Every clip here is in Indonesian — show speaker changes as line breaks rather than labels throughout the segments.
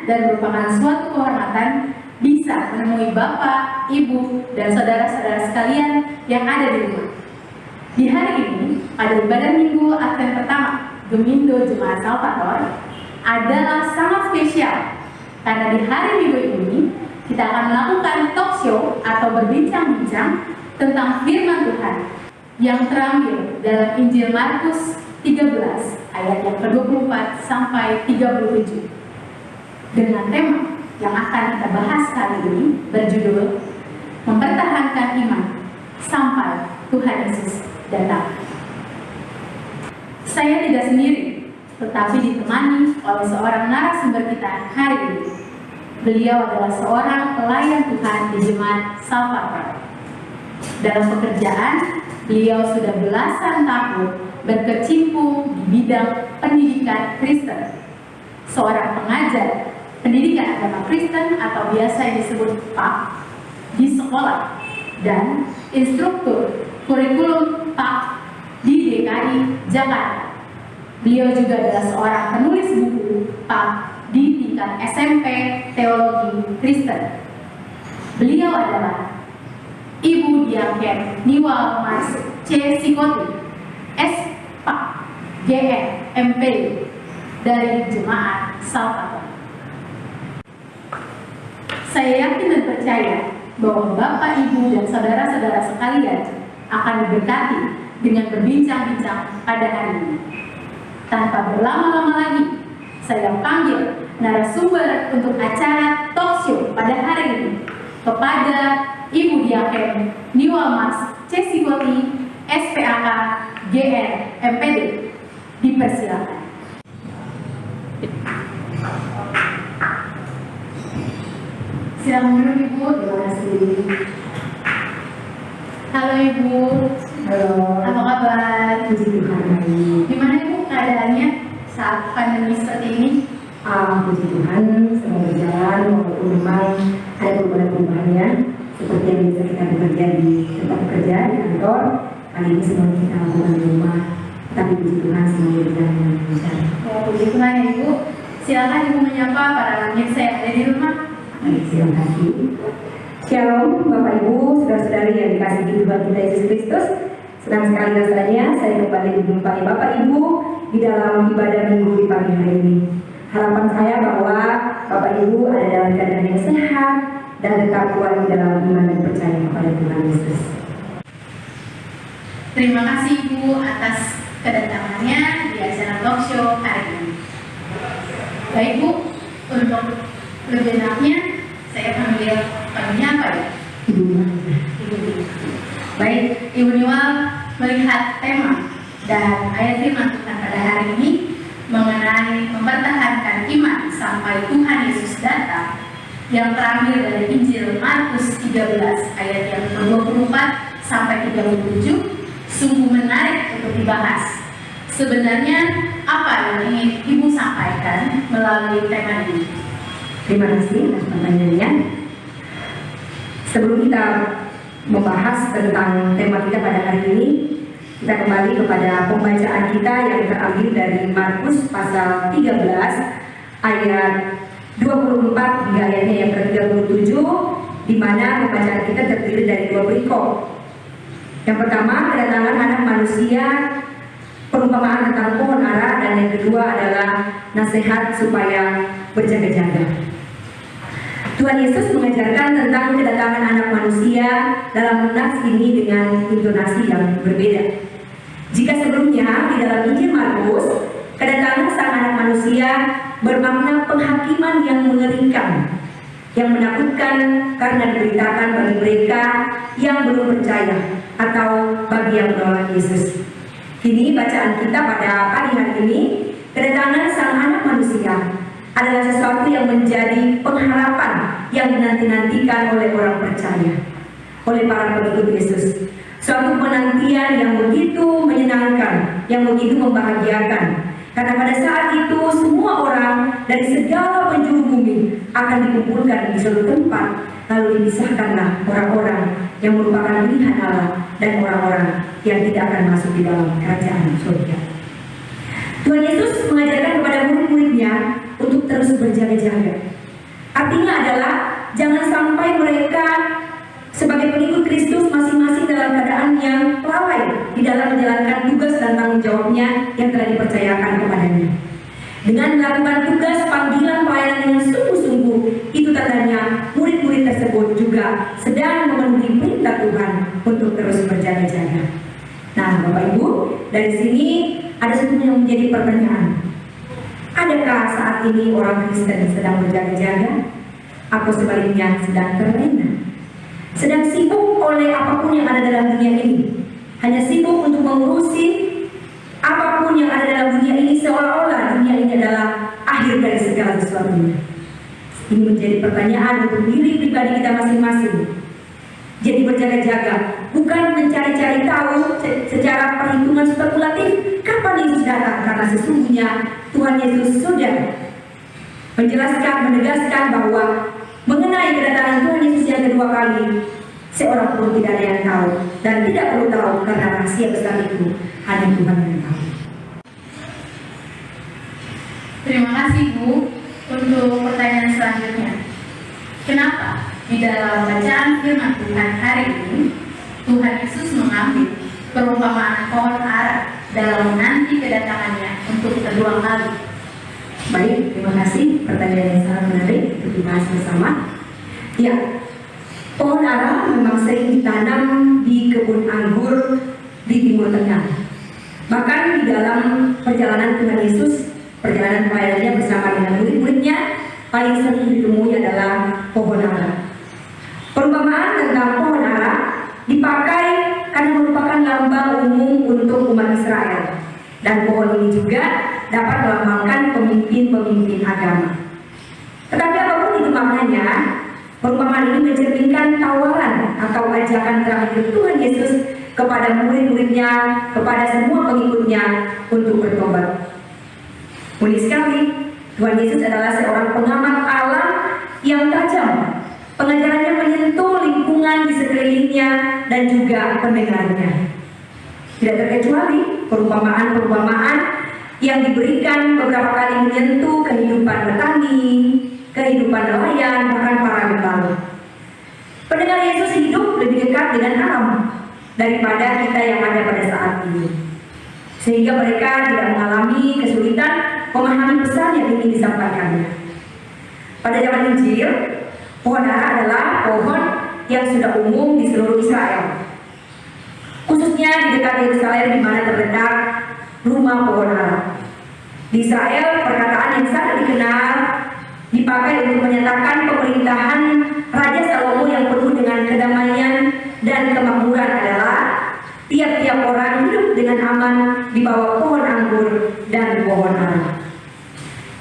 dan merupakan suatu kehormatan bisa menemui Bapak, Ibu, dan saudara-saudara sekalian yang ada di rumah. Di hari ini, pada ibadah Minggu Advent pertama, Gemindo Jemaat Salvator, adalah sangat spesial karena di hari Minggu ini kita akan melakukan talk show atau berbincang-bincang tentang firman Tuhan yang terambil dalam Injil Markus 13 ayat yang ke-24 sampai 37 dengan tema yang akan kita bahas kali ini berjudul Mempertahankan Iman Sampai Tuhan Yesus Datang. Saya tidak sendiri, tetapi ditemani oleh seorang narasumber kita hari ini. Beliau adalah seorang pelayan Tuhan di Jemaat Salvator. Dalam pekerjaan, beliau sudah belasan tahun berkecimpung di bidang pendidikan Kristen. Seorang pengajar pendidikan agama Kristen atau biasa disebut PAK di sekolah dan instruktur kurikulum PAK di DKI Jakarta. Beliau juga adalah seorang penulis buku PAK di tingkat SMP Teologi Kristen. Beliau adalah Ibu Diaken Niwal Mas C. Sikoti, S.Pak, GM, MP dari Jemaat Salvator. Saya yakin dan percaya bahwa Bapak, Ibu, dan saudara-saudara sekalian akan diberkati dengan berbincang-bincang pada hari ini. Tanpa berlama-lama lagi, saya panggil narasumber untuk acara talk show pada hari ini kepada Ibu Diaken Niwal Mas C. Sikoti, SPAK, GR, MPD. Dipersilakan. Silakan dulu Ibu, terima kasih. Halo Ibu.
Halo.
Apa kabar?
Puji Tuhan baik.
Gimana Ibu keadaannya saat pandemi seperti ini?
Puji Tuhan sedang berjalan walaupun memang ada perubahan-perubahannya seperti yang bisa kita bekerja di tempat kerja di kantor. Kali ini semua kita lakukan di rumah, tapi puji Tuhan semuanya berjalan dengan lancar.
Ya, puji Tuhan ya Ibu. Silakan Ibu menyapa para pemirsa yang ada di rumah.
Baik, terima kasih. Shalom Bapak Ibu, saudara-saudari yang dikasihi Tuhan kita Yesus Kristus. Senang sekali rasanya saya kembali dijumpai Bapak Ibu di dalam ibadah Minggu di pagi hari ini. Harapan saya bahwa Bapak Ibu ada dalam keadaan yang sehat dan tetap kuat di dalam iman dan percaya kepada Tuhan Yesus.
Terima kasih Ibu atas kedatangannya di acara talk show hari ini. Baik Bu, untuk lebih enaknya saya panggil apa ya? Ibu. Baik, Ibu Niwal melihat tema dan ayat firman Tuhan pada hari ini mengenai mempertahankan iman sampai Tuhan Yesus datang yang terambil dari Injil Markus 13 ayat yang ke-24 sampai 37 sungguh menarik untuk dibahas. Sebenarnya apa yang ingin Ibu sampaikan melalui tema ini?
Terima kasih atas pertanyaannya. Sebelum kita membahas tentang tema kita pada hari ini, kita kembali kepada pembacaan kita yang terambil dari Markus pasal 13 ayat 24 hingga ayatnya yang ke-37, di mana pembacaan kita terdiri dari dua perikop. Yang pertama, kedatangan anak manusia, perumpamaan tentang pohon ara, dan yang kedua adalah nasihat supaya berjaga-jaga. Tuhan Yesus mengajarkan tentang kedatangan anak manusia dalam nas ini dengan intonasi yang berbeda. Jika sebelumnya di dalam Injil Markus, kedatangan sang anak manusia bermakna penghakiman yang mengerikan, yang menakutkan karena diberitakan bagi mereka yang belum percaya atau bagi yang menolak Yesus. Kini bacaan kita pada pagi hari ini, kedatangan sang anak manusia adalah sesuatu yang menjadi pengharapan yang dinanti-nantikan oleh orang percaya, oleh para pengikut Yesus. Suatu penantian yang begitu menyenangkan, yang begitu membahagiakan. Karena pada saat itu semua orang dari segala penjuru bumi akan dikumpulkan di suatu tempat, lalu dipisahkanlah orang-orang yang merupakan pilihan Allah dan orang-orang yang tidak akan masuk di dalam kerajaan surga. Tuhan Yesus mengajarkan kepada murid-muridnya untuk terus berjaga-jaga. Artinya adalah jangan sampai mereka sebagai pengikut Kristus masing-masing dalam keadaan yang lalai di dalam menjalankan tugas dan tanggung jawabnya yang telah dipercayakan kepadanya. Dengan melakukan tugas panggilan pelayanan dengan sungguh-sungguh, itu tandanya murid-murid tersebut juga sedang memenuhi perintah Tuhan untuk terus berjaga-jaga. Nah, Bapak Ibu, dari sini ada satu yang menjadi pertanyaan. Adakah saat ini orang Kristen sedang berjaga-jaga? Atau sebaliknya sedang terlena? Sedang sibuk oleh apapun yang ada dalam dunia ini? Hanya sibuk untuk mengurusi apapun yang ada dalam dunia ini, seolah-olah dunia ini adalah akhir dari segala sesuatunya. Ini menjadi pertanyaan untuk diri pribadi kita masing-masing. Jadi berjaga-jaga, bukan mencari-cari tahu secara perhitungan spekulatif kapan Yesus datang, karena sesungguhnya Tuhan Yesus sudah menjelaskan, menegaskan bahwa mengenai kedatangan Tuhan Yesus yang kedua kali, seorang pun tidak ada yang tahu dan tidak perlu tahu, karena rahasia besar itu hanya Tuhan yang tahu.
Terima kasih Bu untuk pertanyaan selanjutnya. Kenapa di dalam bacaan firman Tuhan hari ini Tuhan Yesus mengambil perumpamaan pohon ara dalam menanti kedatangannya untuk kedua kali?
Baik, terima kasih. Pertanyaan yang sangat menarik untuk dibahas bersama. Ya, pohon ara memang sering ditanam di kebun anggur di Timur Tengah. Bahkan di dalam perjalanan Tuhan Yesus, perjalanan pelayanannya bersama dengan murid-muridnya, paling sering ditemui adalah pohon ara. Perumpamaan tentang pohon ara dipakai karena merupakan lambang umum untuk umat Israel. Dan pohon ini juga dapat melambangkan pemimpin-pemimpin agama. Tetapi apapun itu maknanya, perumpamaan ini mencerminkan tawaran atau ajakan terakhir Tuhan Yesus kepada murid-muridnya, kepada semua pengikutnya untuk bertobat. Unik sekali, Tuhan Yesus adalah seorang pengamat alam yang tajam. Pengajarannya menyentuh lingkungan di sekelilingnya dan juga pendengarnya. Tidak terkecuali perumpamaan-perumpamaan yang diberikan beberapa kali menyentuh kehidupan petani, kehidupan nelayan, bahkan para gembala. Pendengar Yesus hidup lebih dekat dengan alam daripada kita yang ada pada saat ini, sehingga mereka tidak mengalami kesulitan memahami pesan yang ingin disampaikannya. Pada zaman Injil, pohon ara adalah pohon yang sudah umum di seluruh Israel, khususnya di dekat Yerusalem di mana terletak rumah pohon ara. Di Israel, perkataan yang sangat dikenal dipakai untuk menyatakan pemerintahan Raja Salomo yang penuh dengan kedamaian dan kemakmuran adalah tiap-tiap orang hidup dengan aman di bawah pohon anggur dan pohon ara.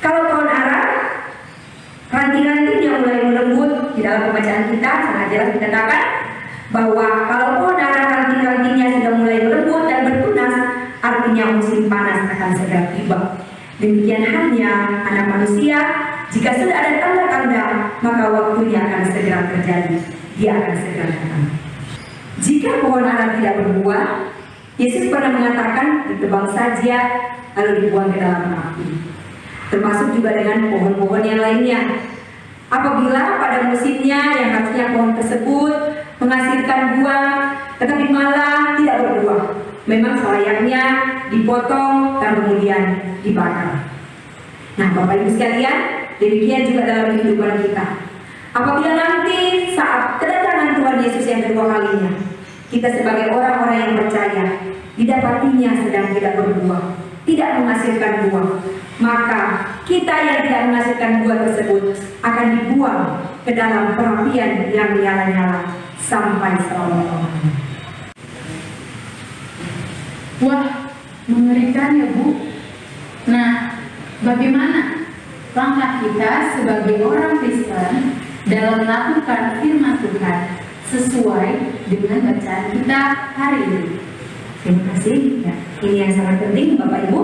Kalau pohon ara, ranting-rantingnya mulai melembut. Di dalam pembacaan kita sangat jelas dikatakan bahwa kalau pohon ara ranting-rantingnya sudah mulai melembut dan bertunas, artinya musim panas akan segera tiba. Demikian halnya anak manusia, jika sudah ada tanda-tanda, maka waktunya akan segera terjadi. Dia akan segera datang. Jika pohon ara tidak berbuah, Yesus pernah mengatakan ditebang saja lalu dibuang ke dalam api. Termasuk juga dengan pohon-pohon yang lainnya. Apabila pada musimnya yang harusnya pohon tersebut menghasilkan buah, tetapi malah tidak berbuah, memang selayaknya dipotong dan kemudian dibakar. Nah, Bapak Ibu sekalian, demikian juga dalam kehidupan kita. Apabila nanti saat kedatangan Tuhan Yesus yang kedua kalinya, kita sebagai orang-orang yang percaya didapatinya sedang tidak berbuah, tidak menghasilkan buah, maka kita yang tidak menghasilkan buah tersebut akan dibuang ke dalam perapian yang menyala-nyala sampai selama-lamanya.
Wah, mengerikan ya Bu. Nah, bagaimana langkah kita sebagai orang Kristen dalam melakukan firman Tuhan sesuai dengan bacaan kita hari ini?
Terima kasih. Ya, ini yang sangat penting, Bapak Ibu.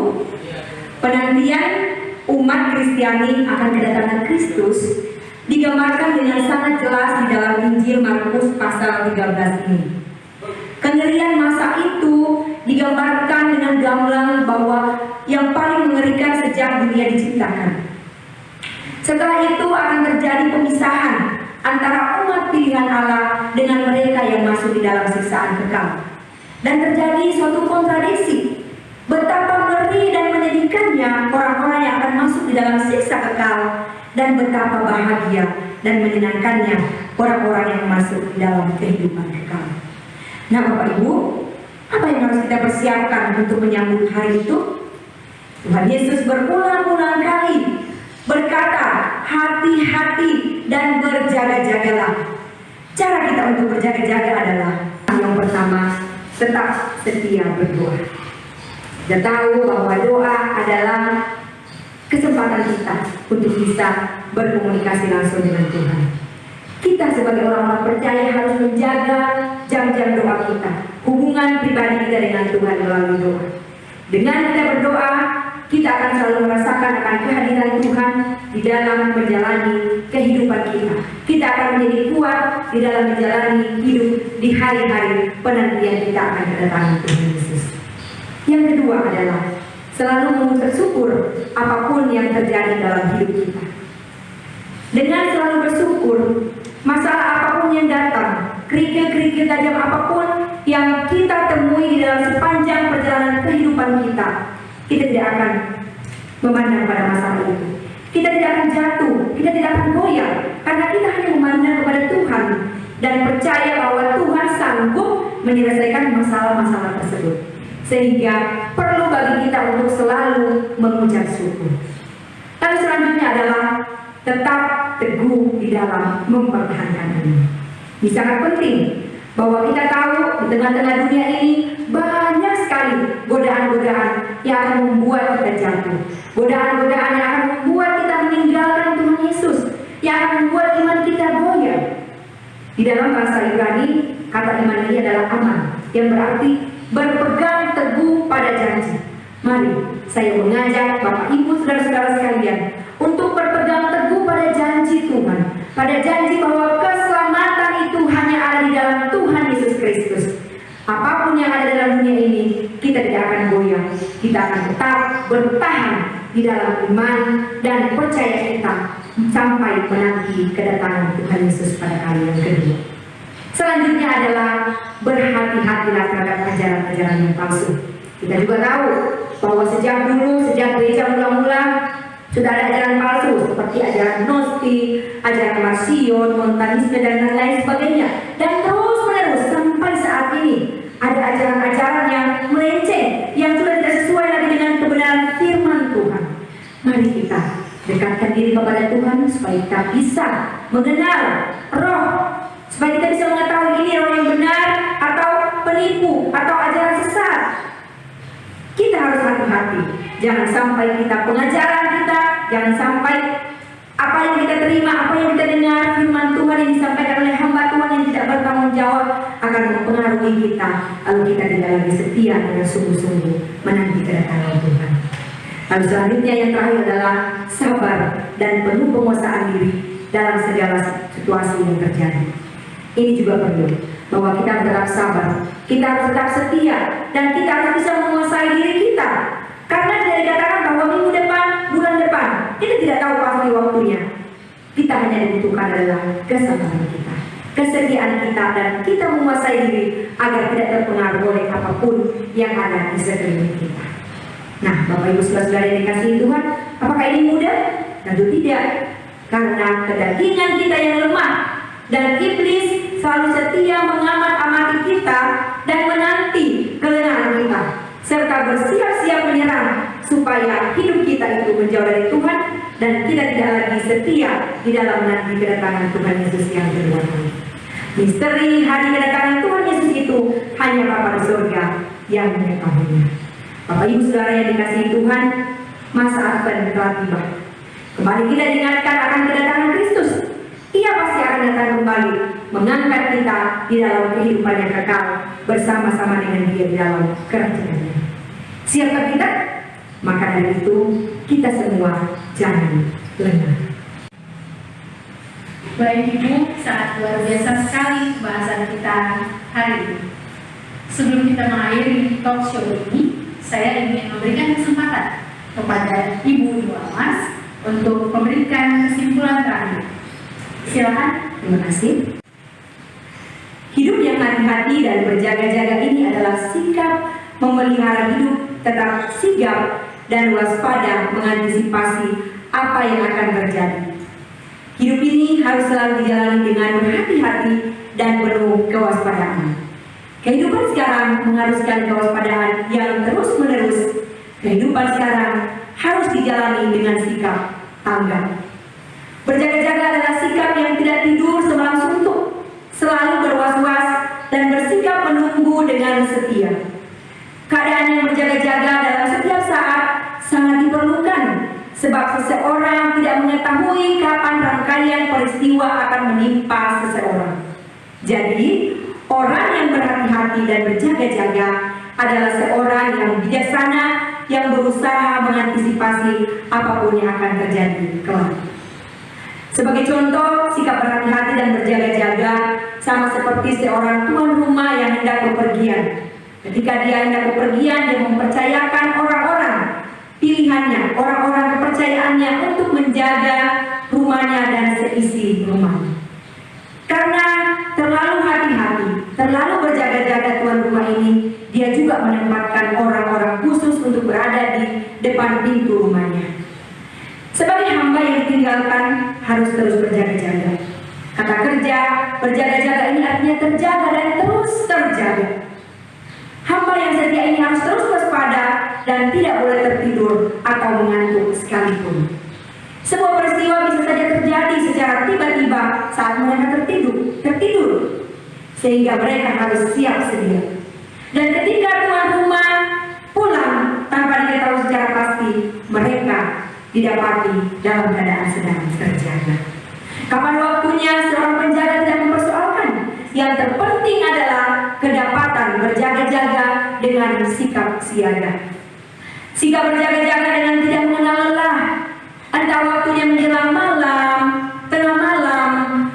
Penantian umat Kristiani akan kedatangan Kristus digambarkan dengan sangat jelas di dalam Injil Markus pasal 13 ini. Kengerian masa itu digambarkan dengan gamblang bahwa yang paling mengerikan sejak dunia diciptakan. Setelah itu akan terjadi pemisahan antara umat pilihan Allah dengan mereka yang masuk di dalam siksaan kekal. Dan terjadi suatu kontradiksi. Betapa ngeri dan menyedihkannya orang-orang yang akan masuk di dalam siksa kekal, dan betapa bahagia dan menyenangkannya orang-orang yang masuk di dalam kehidupan kekal. Nah Bapak Ibu, apa yang harus kita persiapkan untuk menyambut hari itu? Tuhan Yesus berulang-ulang kali berkata, hati-hati dan berjaga-jagalah. Cara kita untuk berjaga-jaga adalah yang pertama, tetap setia berdoa. Kita tahu bahwa doa adalah kesempatan kita untuk bisa berkomunikasi langsung dengan Tuhan. Kita sebagai orang-orang percaya harus menjaga jam-jam doa kita, hubungan pribadi kita dengan Tuhan melalui doa. Dengan kita berdoa, kita akan selalu merasakan akan kehadiran Tuhan di dalam menjalani kehidupan kita. Kita akan menjadi kuat di dalam menjalani hidup di hari-hari penantian kita akan kedatangan Tuhan Yesus. Yang kedua adalah selalu mengucap syukur apapun yang terjadi dalam hidup kita. Dengan selalu bersyukur, masalah apapun yang datang, kerikil-kerikil tajam apapun yang kita temui di dalam sepanjang perjalanan kehidupan kita, kita tidak akan memandang pada masalah itu. Kita tidak akan jatuh, kita tidak akan goyah, karena kita hanya memandang kepada Tuhan dan percaya bahwa Tuhan sanggup menyelesaikan masalah-masalah tersebut. Sehingga perlu bagi kita untuk selalu mengucap syukur. Lalu selanjutnya adalah tetap teguh di dalam mempertahankan ini. Ini sangat penting bahwa kita tahu di tengah-tengah dunia ini banyak sekali godaan-godaan yang akan membuat kita jatuh, godaan-godaan yang akan membuat kita meninggalkan Tuhan Yesus, yang akan membuat iman kita goyah. Di dalam bahasa Ibrani, kata iman ini adalah aman, yang berarti berpegang teguh pada janji. Mari saya mengajak Bapak Ibu saudara-saudara sekalian untuk berpegang teguh pada janji Tuhan, pada janji bahwa keselamatan itu hanya ada di dalam Tuhan Yesus Kristus. Apapun yang ada dalam dunia ini, kita tidak akan goyah, kita akan tetap bertahan di dalam iman dan percaya kita sampai menanti kedatangan Tuhan Yesus pada kali yang kedua. Selanjutnya adalah berhati-hatilah terhadap ajaran-ajaran yang palsu. Kita juga tahu bahwa sejak gereja mula-mula sudah ada ajaran palsu seperti ajaran Gnostik, ajaran Marcion, Montanisme dan lain sebagainya. Dan terus menerus sampai saat ini ada ajaran-ajaran yang melenceng, yang sudah tidak sesuai lagi dengan kebenaran firman Tuhan. Mari kita dekatkan diri kepada Tuhan supaya kita bisa mengenal roh, supaya kita bisa mengetahui ini roh yang benar atau penipu atau ajaran sesat. Kita harus hati-hati, jangan sampai kita pengajaran kita, jangan sampai apa yang kita terima, apa yang kita dengar firman Tuhan yang disampaikan oleh hamba Tuhan yang tidak bertanggung jawab akan mempengaruhi kita, lalu kita tidak lagi setia dengan sungguh-sungguh menanti kedatangan Tuhan. Lalu selanjutnya yang terakhir adalah sabar dan penuh penguasaan diri dalam segala situasi yang terjadi. Ini juga perlu bahwa kita harus tetap sabar, kita harus tetap setia, dan kita harus bisa menguasai diri kita. Karena tidak dikatakan bahwa minggu depan, bulan depan, kita tidak tahu pasti waktunya. Kita hanya dibutuhkan adalah kesabaran kita, kesetiaan kita, dan kita menguasai diri agar tidak terpengaruh oleh apapun yang ada di sekeliling kita. Nah, Bapak Ibu saudara-saudara yang dikasihi Tuhan, apakah ini mudah? Tentu tidak, karena kedagingan kita yang lemah dan iblis selalu setia mengamat-amati kita dan menanti kelengahan kita, serta bersiap-siap menyerang supaya hidup kita itu menjauh dari Tuhan dan kita tidak lagi setia di dalam menanti kedatangan Tuhan Yesus yang kedua kali. Misteri hari kedatangan Tuhan Yesus itu hanya Bapa di surga yang mengetahuinya. Bapak Ibu saudara yang dikasihi Tuhan, masa Advent telah tiba. Kembali kita diingatkan akan kedatangan Kristus. Ia pasti akan datang kembali mengangkat kita di dalam kehidupan yang kekal bersama-sama dengan Dia di dalam kerajaannya. Siapkah kita? Maka dari itu kita semua jangan lengah.
Baik Ibu, sangat luar biasa sekali bahasan kita hari ini. Sebelum kita mengakhiri talk show ini, saya ingin memberikan kesempatan kepada Ibu Dua Mas untuk memberikan kesimpulan terakhir. Silakan.
Terima kasih. Hidup yang hati-hati dan berjaga-jaga ini adalah sikap memelihara hidup tetap sigap dan waspada mengantisipasi apa yang akan terjadi. Hidup ini harus selalu dijalani dengan berhati-hati dan penuh kewaspadaan. Kehidupan sekarang mengharuskan kewaspadaan yang terus-menerus. Kehidupan sekarang harus dijalani dengan sikap tanggap. Berjaga-jaga adalah sikap yang tidak tidur semalam suntuk, selalu berwas-was dan bersikap menunggu dengan setia. Keadaan yang berjaga-jaga dalam setiap saat sangat diperlukan, sebab seseorang tidak mengetahui kapan rangkaian peristiwa akan menimpa seseorang. Jadi, orang yang berhati-hati dan berjaga-jaga adalah seorang yang bijaksana yang berusaha mengantisipasi apapun yang akan terjadi kelak. Sebagai contoh, sikap berhati-hati dan berjaga-jaga sama seperti seorang tuan rumah yang hendak bepergian. Ketika dia hendak bepergian, dia mempercayakan orang-orang pilihannya, orang-orang kepercayaannya untuk menjaga rumahnya dan seisi rumahnya. Karena terlalu hati-hati, terlalu berjaga-jaga tuan rumah ini, dia juga menempatkan orang-orang khusus untuk berada di depan pintu rumahnya. Sebagai hamba yang ditinggalkan harus terus berjaga-jaga. Kata kerja, berjaga-jaga ini artinya terjaga dan terus terjaga. Hamba yang setia ini harus terus waspada dan tidak boleh tertidur atau mengantuk sekalipun. Sebuah peristiwa bisa saja terjadi secara tiba-tiba saat mereka tertidur, sehingga mereka harus siap sedia. Dan ketika tuan rumah pulang tanpa diketahui secara pasti, mereka didapati dalam keadaan sedang terjaga. Kapan waktunya seorang penjaga tidak mempersoalkan. Yang terpenting adalah kedapatan berjaga-jaga dengan sikap siaga. Sikap berjaga-jaga dengan tidak mengenal lelah. Entah waktunya menjelang malam, tengah malam,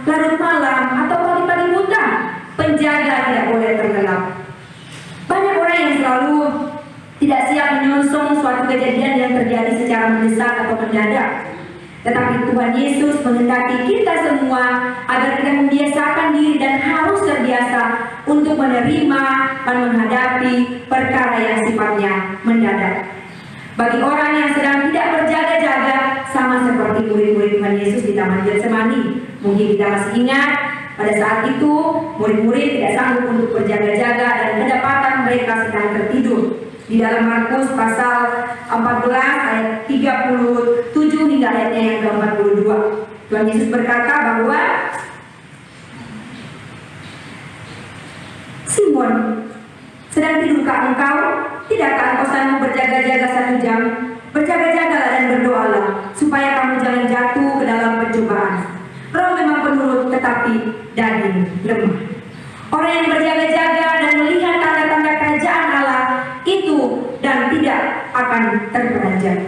larut malam, atau pagi-pagi buta, penjaga tidak boleh terlelap. Banyak orang yang selalu tidak siap menyongsong suatu kejadian yang terjadi secara mendesak atau mendadak. Tetapi Tuhan Yesus menghendaki kita semua agar kita membiasakan diri dan harus terbiasa untuk menerima dan menghadapi perkara yang sifatnya mendadak. Bagi orang yang sedang tidak berjaga-jaga, sama seperti murid-murid Tuhan Yesus di Taman Getsemani. Mungkin kita masih ingat, pada saat itu murid-murid tidak sanggup untuk berjaga-jaga dan kedapatan mereka sedang tertidur. Di dalam Markus pasal 14 ayat 37 hingga ayatnya yang ke-42. Tuhan Yesus berkata bahwa Simon, sedang tidurkah engkau? Tidakkah engkau sanggup berjaga-jaga 1 jam? Berjaga-jagalah dan berdoalah, supaya kamu jangan jatuh ke dalam pencobaan. Roh memang penurut, tetapi daging lemah. Orang yang berjaga-jaga dan melihat tanda-tanda kerajaan Allah itu dan tidak akan terperanjat.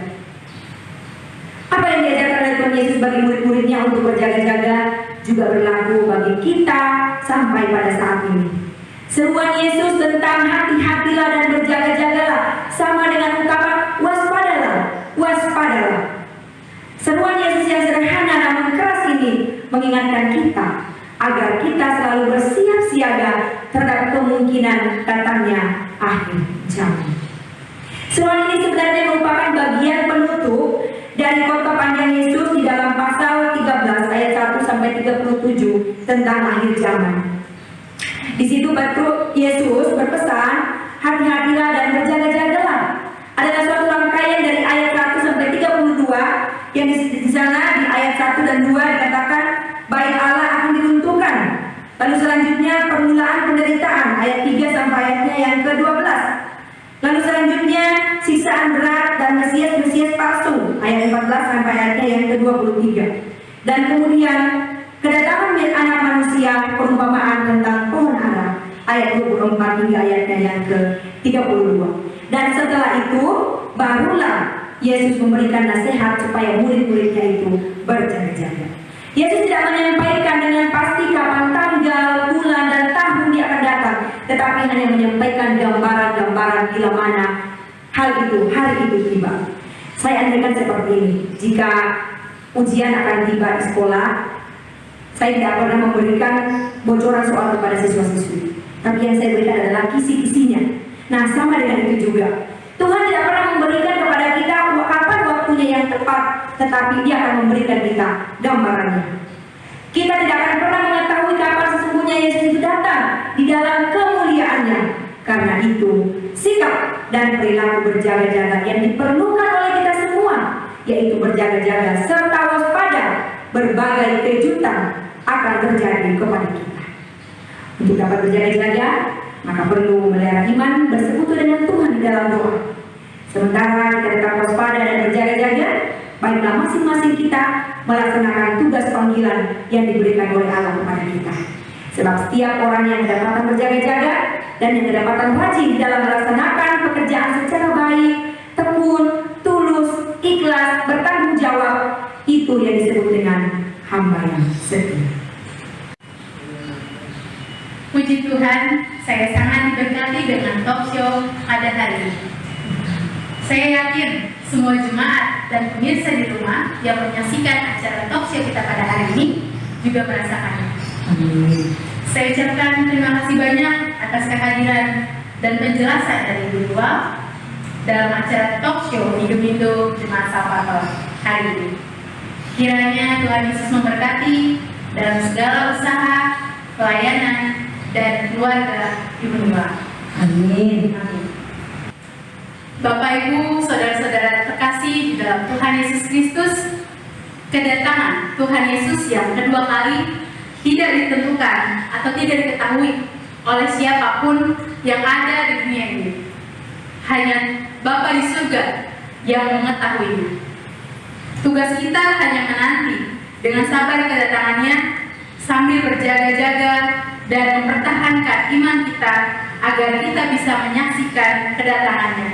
Apa yang diajarkan oleh Tuhan Yesus bagi murid-muridnya untuk berjaga-jaga juga berlaku bagi kita sampai pada saat ini. Seruan Yesus tentang hati-hatilah dan berjaga-jagalah sama dengan ungkapan waspadalah, waspadalah. Seruan Yesus yang sederhana namun keras ini mengingatkan kita agar kita selalu bersiap siaga terhadap kemungkinan datangnya akhir zaman. Seruan ini sebenarnya merupakan bagian penutup dari khotbah panjang Yesus di dalam pasal 13 ayat 1 sampai 37 tentang akhir zaman. Di situ Yesus berpesan, hati-hatilah dan berjaga-jagalah. Adalah suatu rangkaian dari ayat 1 sampai 32 yang di sana di ayat 1 dan 2 dikatakan bait Allah akan diruntuhkan. Lalu selanjutnya permulaan penderitaan ayat 3 sampai ayatnya yang ke-12. Lalu selanjutnya siksaan berat dan Mesias palsu ayat 14 sampai ayatnya yang ke-23. Dan kemudian kedatangan anak manusia, perumpamaan tentang pohon ara ayat 24 hingga ayatnya yang ke-32. Dan setelah itu barulah Yesus memberikan nasihat supaya murid-muridnya itu berjaga-jaga. Yesus tidak menyampaikan dengan pasti kapan tanggal, bulan, dan tahun dia akan datang, tetapi hanya menyampaikan gambaran-gambaran bila mana hari itu tiba. Saya andaikan seperti ini, jika ujian akan tiba di sekolah, saya tidak pernah memberikan bocoran soal kepada siswa-siswi, tapi yang saya berikan adalah kisi-kisinya. Nah, sama dengan itu juga, Tuhan tidak pernah memberikan kepada kita kapan waktunya yang tepat, tetapi Dia akan memberikan kita gambarannya. Kita tidak akan pernah mengetahui kapan sesungguhnya Yesus itu datang di dalam kemuliaannya. Karena itu, sikap dan perilaku berjaga-jaga yang diperlukan oleh kita semua, yaitu berjaga-jaga serta waspada. Berbagai kejutan akan terjadi kepada kita. Untuk dapat berjaga-jaga, maka perlu memelihara iman, bersekutu dengan Tuhan di dalam doa. Sementara kita tetap waspada dan berjaga-jaga, baiklah masing-masing kita melaksanakan tugas panggilan yang diberikan oleh Allah kepada kita. Sebab setiap orang yang kedapatan berjaga-jaga dan yang kedapatan rajin di dalam melaksanakan pekerjaan secara baik, tekun, tulus, ikhlas, bertanggung jawab, itu yang disebut dengan hamba yang setia.
Puji Tuhan, saya sangat diberkati dengan talk show pada hari ini. Saya yakin semua jemaat dan pemirsa di rumah yang menyaksikan acara talk show kita pada hari ini juga merasakannya. Saya ucapkan terima kasih banyak atas kehadiran dan penjelasan dari Ibu Dua dalam acara talk show di Gemindo Jemaat Salvator hari ini. Kiranya Tuhan Yesus memberkati dalam segala usaha, pelayanan, dan keluarga Ibu Dua.
Amin.
Amin. Bapak Ibu, saudara-saudara terkasih di dalam Tuhan Yesus Kristus, kedatangan Tuhan Yesus yang kedua kali tidak ditentukan atau tidak diketahui oleh siapapun yang ada di dunia ini. Hanya Bapa di surga yang mengetahuinya. Tugas kita hanya menanti dengan sabar kedatangannya sambil berjaga-jaga dan mempertahankan iman kita agar kita bisa menyaksikan kedatangannya.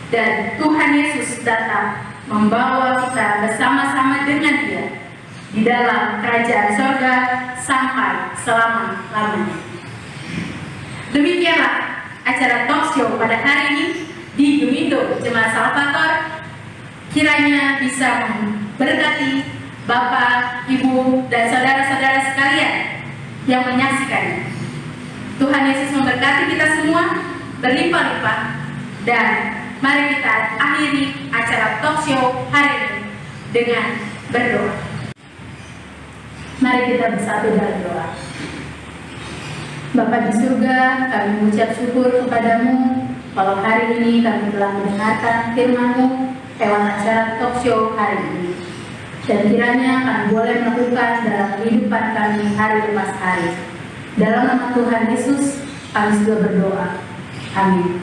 Dan Tuhan Yesus datang membawa kita bersama-sama dengan Dia di dalam kerajaan sorga sampai selama-lamanya. Demikianlah acara talk show pada hari ini di Gemindo Jemaat Salvator. Kiranya bisa memberkati Bapak, Ibu, dan saudara-saudara sekalian yang menyaksikannya. Tuhan Yesus memberkati kita semua berlimpah-limpah, dan mari kita akhiri acara talk show hari ini dengan berdoa. Mari kita bersatu dalam doa. Bapa di surga, kami mengucap syukur kepadamu kalau hari ini kami telah mendengarkan firman-Mu lewat acara talk show hari ini. Dan kiranya kami boleh melakukan dalam kehidupan kami hari lepas hari. Dalam nama Tuhan Yesus, kami sudah berdoa. Amin.